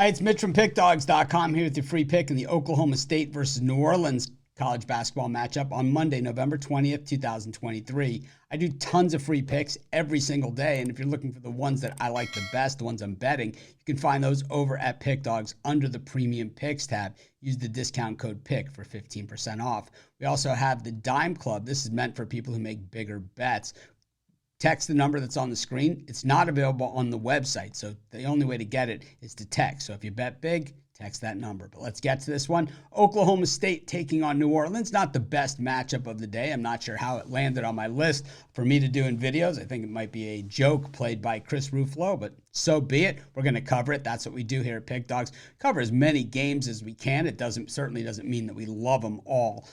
Hi, it's Mitch from Pickdawgz.com here with your free pick in the Oklahoma State versus New Orleans college basketball matchup on Monday, November 20th, 2023. I do tons of free picks every single day, and if you're looking for the ones that I like the best, the ones I'm betting, you can find those over at Pick Dawgz under the Premium Picks tab. Use the discount code PICK for 15% off. We also have the Dime Club. This is meant for people who make bigger bets. Text the number that's on the screen. It's not available on the website, so the only way to get it is to text. So if you bet big, text that number. But let's get to this one. Oklahoma State taking on New Orleans. Not the best matchup of the day. I'm not sure how it landed on my list for me to do in videos. I think it might be a joke played by Chris Ruffalo, but so be it. We're going to cover it. That's what we do here at Pick Dawgz. Cover as many games as we can. It certainly doesn't mean that we love them all.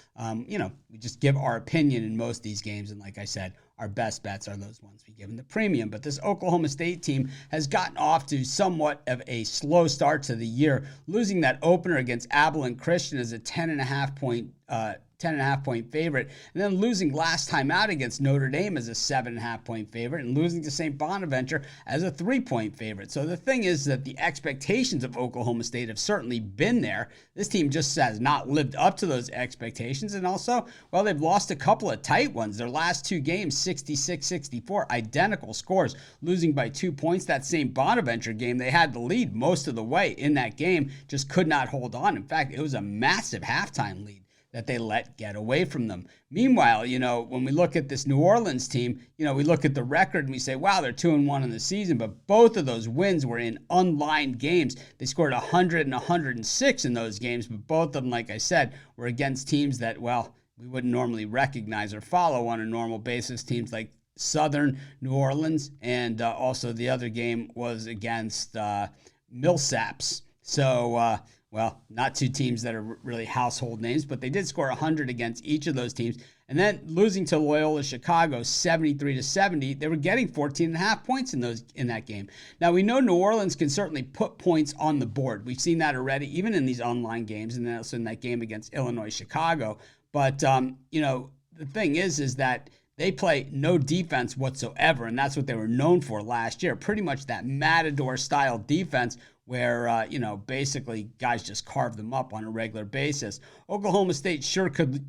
We just give our opinion in most of these games. And like I said, our best bets are those ones we give in the premium. But this Oklahoma State team has gotten off to somewhat of a slow start to the year, losing that opener against Abilene Christian as a 10.5 point favorite, and then losing last time out against Notre Dame as a 7.5 point favorite, and losing to St. Bonaventure as a 3-point favorite. So the thing is that the expectations of Oklahoma State have certainly been there. This team just has not lived up to those expectations, and also, well, they've lost a couple of tight ones. Their last two games, 66-64, identical scores, losing by 2 points. That St. Bonaventure game, they had the lead most of the way in that game, just could not hold on. In fact, it was a massive halftime lead that they let get away from them. Meanwhile, when we look at this New Orleans team, we look at the record and we say, wow, they're 2-1 in the season, but both of those wins were in unlined games. They scored 100 and 106 in those games, but both of them, like I said, were against teams that, well, we wouldn't normally recognize or follow on a normal basis, teams like Southern New Orleans, and also the other game was against Millsaps. So, well, not two teams that are really household names, but they did score 100 against each of those teams. And then losing to Loyola Chicago 73-70, they were getting 14.5 points in that game. Now, we know New Orleans can certainly put points on the board. We've seen that already, even in these online games, and also in that game against Illinois Chicago. But, the thing is that they play no defense whatsoever, and that's what they were known for last year. Pretty much that Matador-style defense where, basically guys just carve them up on a regular basis. Oklahoma State sure could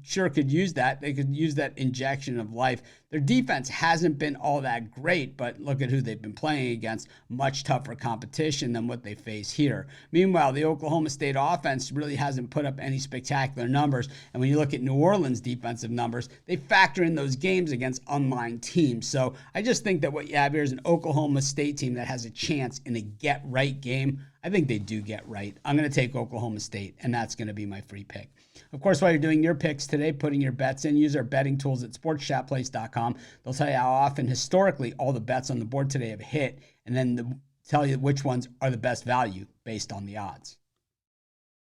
use that. They could use that injection of life. Their defense hasn't been all that great, but look at who they've been playing against. Much tougher competition than what they face here. Meanwhile, the Oklahoma State offense really hasn't put up any spectacular numbers. And when you look at New Orleans' defensive numbers, they factor in those games against unlined teams. So I just think that what you have here is an Oklahoma State team that has a chance in a get-right game. I think they do get right. I'm going to take Oklahoma State, and that's going to be my free pick. Of course, while you're doing your picks today, putting your bets in, use our betting tools at sportschatplace.com. They'll tell you how often, historically, all the bets on the board today have hit, and then tell you which ones are the best value based on the odds.